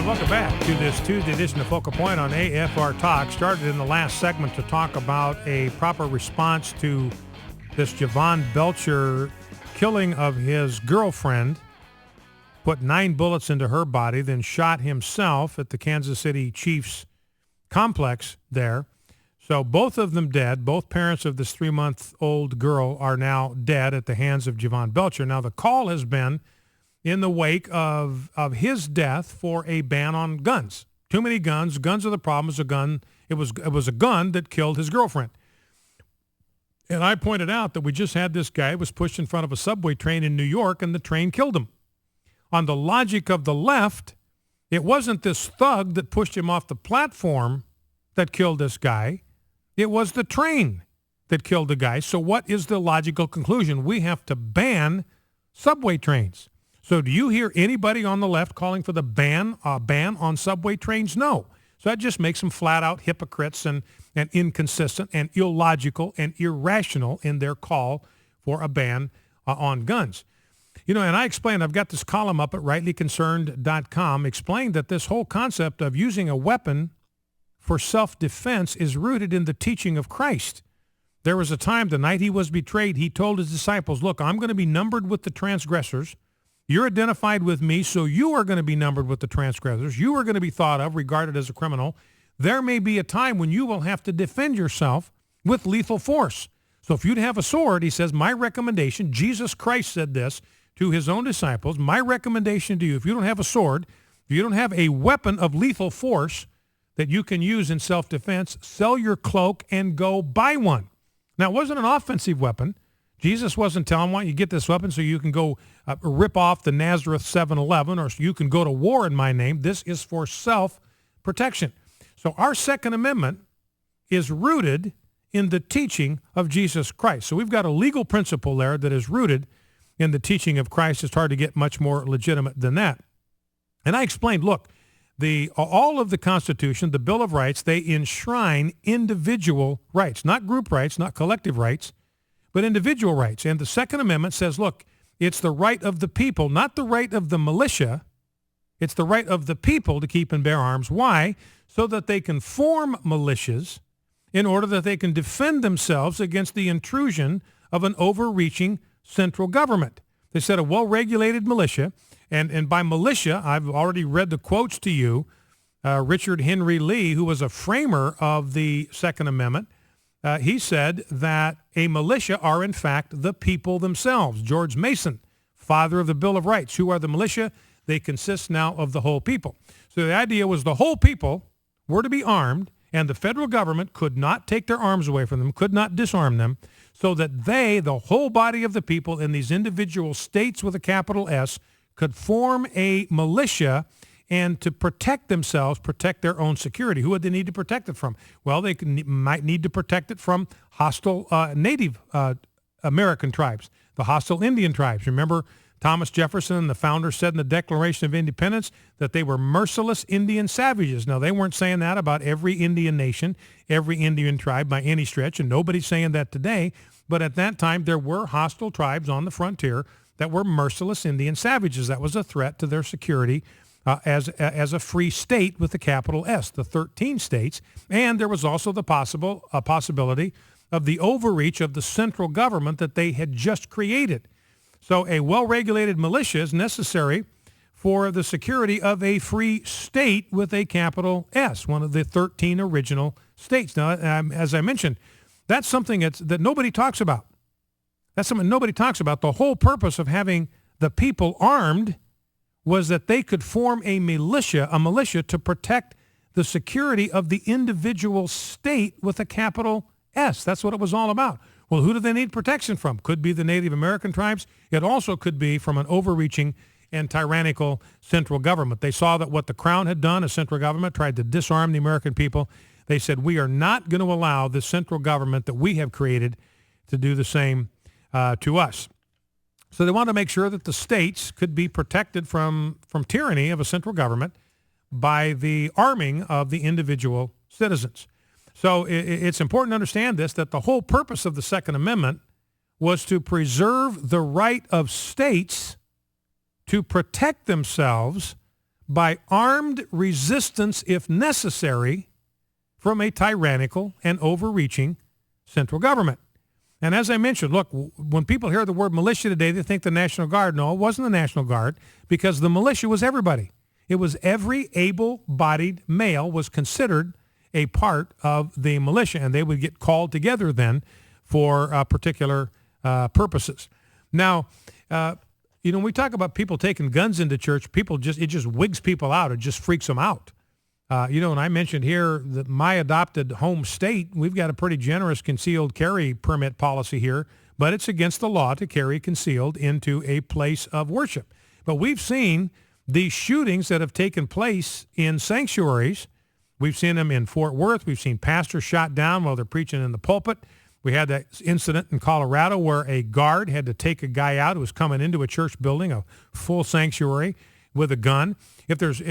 and welcome back to this Tuesday edition of Focal Point on AFR Talk. Started in the last segment to talk about a proper response to this Javon Belcher killing of his girlfriend, put 9 bullets into her body, then shot himself at the Kansas City Chiefs complex there. So both of them dead. Both parents of this 3-month-old girl are now dead at the hands of Javon Belcher. Now, the call has been in the wake of his death for a ban on guns. Too many guns. Guns are the problem. It was a gun that killed his girlfriend. And I pointed out that we just had this guy who was pushed in front of a subway train in New York, and the train killed him. On the logic of the left, it wasn't this thug that pushed him off the platform that killed this guy. It was the train that killed the guy. So what is the logical conclusion? We have to ban subway trains. So do you hear anybody on the left calling for the ban on subway trains? No. So that just makes them flat out hypocrites and inconsistent and illogical and irrational in their call for a ban on guns. You know, and I explained, I've got this column up at rightlyconcerned.com, explained that this whole concept of using a weapon for self-defense is rooted in the teaching of Christ. There was a time, the night he was betrayed, he told his disciples, look, I'm going to be numbered with the transgressors. You're identified with me, so you are going to be numbered with the transgressors. You are going to be thought of, regarded as a criminal. There may be a time when you will have to defend yourself with lethal force. So if you'd have a sword, he says, my recommendation, Jesus Christ said this to his own disciples, my recommendation to you, if you don't have a sword, if you don't have a weapon of lethal force that you can use in self-defense, sell your cloak and go buy one. Now, it wasn't an offensive weapon. Jesus wasn't telling, why don't you get this weapon so you can go rip off the Nazareth 7-Eleven or so you can go to war in my name. This is for self-protection. So our Second Amendment is rooted in the teaching of Jesus Christ. So we've got a legal principle there that is rooted in the teaching of Christ. It's hard to get much more legitimate than that. And I explained, look, all of the Constitution, the Bill of Rights, they enshrine individual rights, not group rights, not collective rights, but individual rights. And the Second Amendment says, look, it's the right of the people, not the right of the militia. It's the right of the people to keep and bear arms. Why? So that they can form militias in order that they can defend themselves against the intrusion of an overreaching central government. They said a well-regulated militia, and by militia, I've already read the quotes to you. Richard Henry Lee, who was a framer of the Second Amendment, he said that a militia are, in fact, the people themselves. George Mason, father of the Bill of Rights. Who are the militia? They consist now of the whole people. So the idea was the whole people were to be armed, and the federal government could not take their arms away from them, could not disarm them, so that they, the whole body of the people in these individual states with a capital S, could form a militia and to protect themselves, protect their own security. Who would they need to protect it from? Well, they might need to protect it from hostile Native American tribes, the hostile Indian tribes. Remember, Thomas Jefferson, the founder, said in the Declaration of Independence that they were merciless Indian savages. Now, they weren't saying that about every Indian nation, every Indian tribe by any stretch, and nobody's saying that today. But at that time, there were hostile tribes on the frontier that were merciless Indian savages. That was a threat to their security as a free state with a capital S, the 13 states. And there was also the possibility of the overreach of the central government that they had just created. So a well-regulated militia is necessary for the security of a free state with a capital S, one of the 13 original states. Now, as I mentioned, that's something that nobody talks about. That's something nobody talks about. The whole purpose of having the people armed was that they could form a militia to protect the security of the individual state with a capital S. That's what it was all about. Well, who do they need protection from? Could be the Native American tribes. It also could be from an overreaching and tyrannical central government. They saw that what the Crown had done, a central government, tried to disarm the American people. They said, we are not going to allow the central government that we have created to do the same to us. So they wanted to make sure that the states could be protected from tyranny of a central government by the arming of the individual citizens. So it's important to understand this, that the whole purpose of the Second Amendment was to preserve the right of states to protect themselves by armed resistance, if necessary, from a tyrannical and overreaching central government. And as I mentioned, look, when people hear the word militia today, they think the National Guard. No, it wasn't the National Guard, because the militia was everybody. It was every able-bodied male was considered a part of the militia, and they would get called together then for particular purposes. Now, when we talk about people taking guns into church, it just wigs people out. It just freaks them out. And I mentioned here that my adopted home state, we've got a pretty generous concealed carry permit policy here, but it's against the law to carry concealed into a place of worship. But we've seen these shootings that have taken place in sanctuaries. We've seen them in Fort Worth. We've seen pastors shot down while they're preaching in the pulpit. We had that incident in Colorado where a guard had to take a guy out who was coming into a church building, a full sanctuary, with a gun. If there's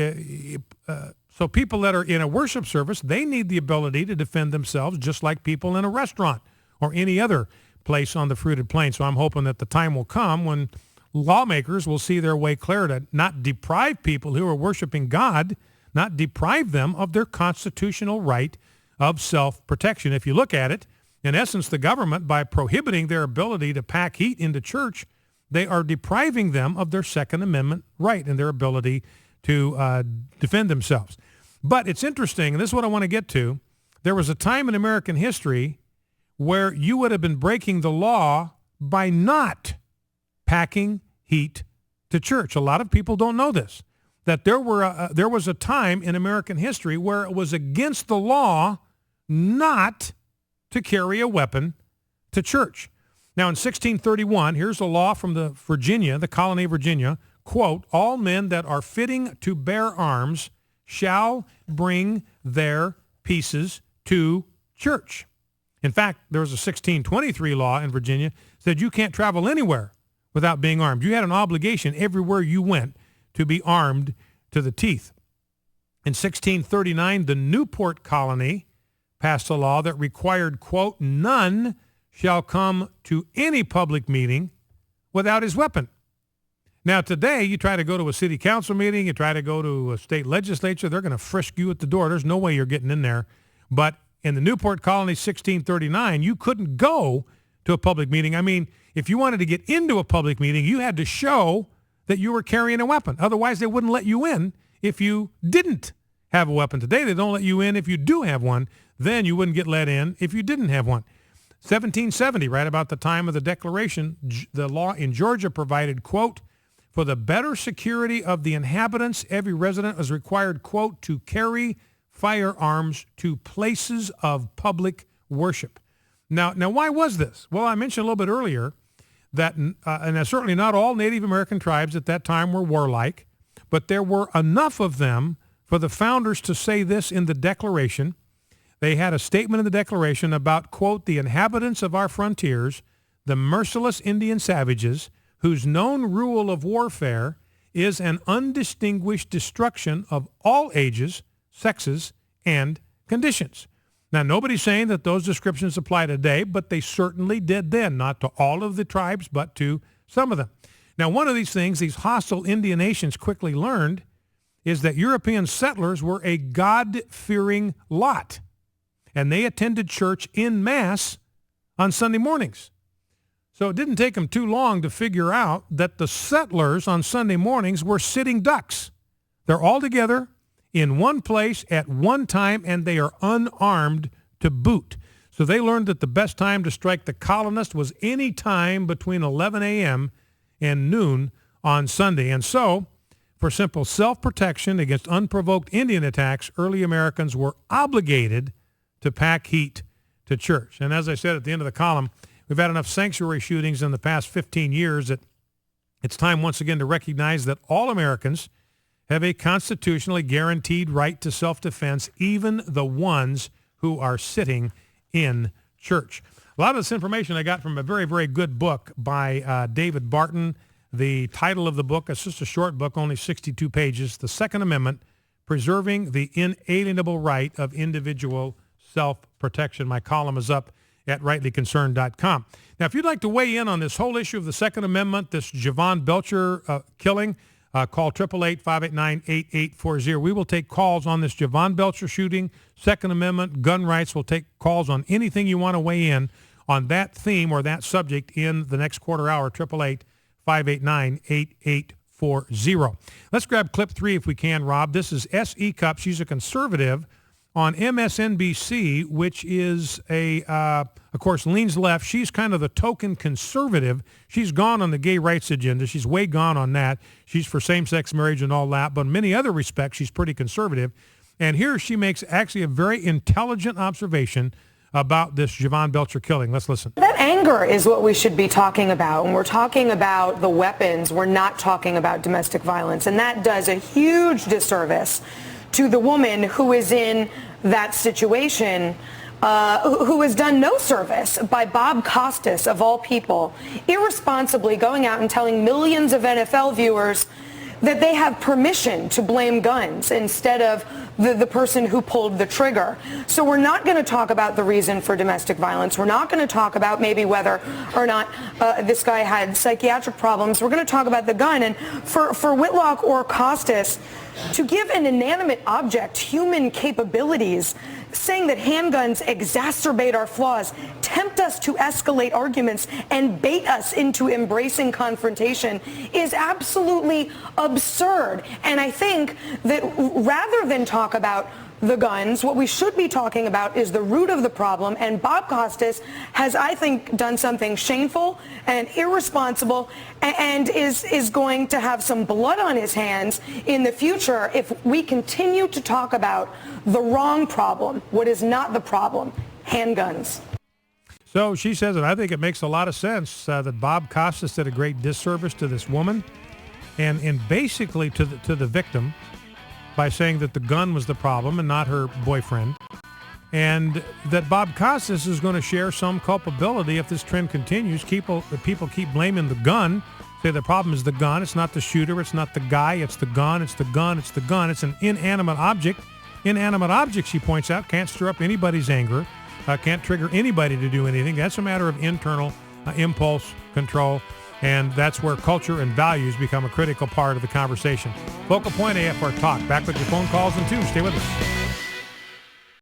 so people that are in a worship service, they need the ability to defend themselves just like people in a restaurant or any other place on the fruited plain. So I'm hoping that the time will come when lawmakers will see their way clear to not deprive people who are worshiping God, not deprive them of their constitutional right of self-protection. If you look at it, in essence, the government, by prohibiting their ability to pack heat into church, they are depriving them of their Second Amendment right and their ability to defend themselves. But it's interesting, and this is what I want to get to. There was a time in American history where you would have been breaking the law by not packing heat to church. A lot of people don't know this, that there was a time in American history where it was against the law not to carry a weapon to church. Now, in 1631, here's a law from the colony of Virginia, quote, all men that are fitting to bear arms shall bring their pieces to church. In fact, there was a 1623 law in Virginia that said you can't travel anywhere without being armed. You had an obligation everywhere you went to be armed to the teeth. In 1639, the Newport colony passed a law that required, quote, none shall come to any public meeting without his weapon. Now, today, you try to go to a city council meeting, you try to go to a state legislature, they're going to frisk you at the door. There's no way you're getting in there. But in the Newport colony, 1639, you couldn't go to a public meeting. I mean, if you wanted to get into a public meeting, you had to show that you were carrying a weapon. Otherwise, they wouldn't let you in if you didn't have a weapon. Today, they don't let you in if you do have one. Then you wouldn't get let in if you didn't have one. 1770, right about the time of the Declaration, the law in Georgia provided, quote, for the better security of the inhabitants, every resident was required, quote, to carry firearms to places of public worship. Now, why was this? Well, I mentioned a little bit earlier that, and certainly not all Native American tribes at that time were warlike, but there were enough of them for the founders to say this in the Declaration. They had a statement in the Declaration about, quote, the inhabitants of our frontiers, the merciless Indian savages, whose known rule of warfare is an undistinguished destruction of all ages, sexes, and conditions. Now, nobody's saying that those descriptions apply today, but they certainly did then, not to all of the tribes, but to some of them. Now, one of these things these hostile Indian nations quickly learned is that European settlers were a God-fearing lot, and they attended church en masse on Sunday mornings. So it didn't take them too long to figure out that the settlers on Sunday mornings were sitting ducks. They're all together in one place at one time, and they are unarmed to boot. So they learned that the best time to strike the colonist was any time between 11 a.m. and noon on Sunday. And so, for simple self-protection against unprovoked Indian attacks, early Americans were obligated to pack heat to church. And as I said at the end of the column, we've had enough sanctuary shootings in the past 15 years that it's time once again to recognize that all Americans have a constitutionally guaranteed right to self-defense, even the ones who are sitting in church. A lot of this information I got from a very, very good book by David Barton. The title of the book, it's just a short book, only 62 pages, The Second Amendment, Preserving the Inalienable Right of Individual Self-Protection. My column is up at rightlyconcerned.com. Now, if you'd like to weigh in on this whole issue of the Second Amendment, this Jovan Belcher killing, Call 888-589-8840. We will take calls on this Jovan Belcher shooting, Second Amendment, gun rights. We'll take calls on anything you want to weigh in on that theme or that subject in the next quarter hour, 888-589-8840. Let's grab clip 3 if we can, Rob. This is S.E. Cupp. She's a conservative on MSNBC, which is of course, leans left. She's kind of the token conservative. She's gone on the gay rights agenda. She's way gone on that. She's for same-sex marriage and all that. But in many other respects, she's pretty conservative. And here she makes actually a very intelligent observation about this Jovan Belcher killing. Let's listen. That anger is what we should be talking about. When we're talking about the weapons, we're not talking about domestic violence. And that does a huge disservice to the woman who is in that situation, who has done no service by Bob Costas, of all people, irresponsibly going out and telling millions of NFL viewers that they have permission to blame guns instead of the person who pulled the trigger. So we're not going to talk about the reason for domestic violence. We're not going to talk about maybe whether or not this guy had psychiatric problems. We're going to talk about the gun. And for Whitlock or Costas to give an inanimate object human capabilities, saying that handguns exacerbate our flaws, tempt us to escalate arguments, and bait us into embracing confrontation is absolutely absurd. And I think that rather than talk about the guns, what we should be talking about is the root of the problem. And Bob Costas has, I think, done something shameful and irresponsible and is going to have some blood on his hands in the future if we continue to talk about the wrong problem, what is not the problem, handguns. So she says, and I think it makes a lot of sense, that Bob Costas did a great disservice to this woman and basically to the victim, by saying that the gun was the problem and not her boyfriend, and that Bob Costas is going to share some culpability if this trend continues. People keep blaming the gun, say the problem is the gun. It's not the shooter. It's not the guy. It's the gun. It's the gun. It's the gun. It's an inanimate object. Inanimate object, she points out, can't stir up anybody's anger, can't trigger anybody to do anything. That's a matter of internal impulse control. And that's where culture and values become a critical part of the conversation. Focal Point AFR Talk. Back with your phone calls in 2. Stay with us.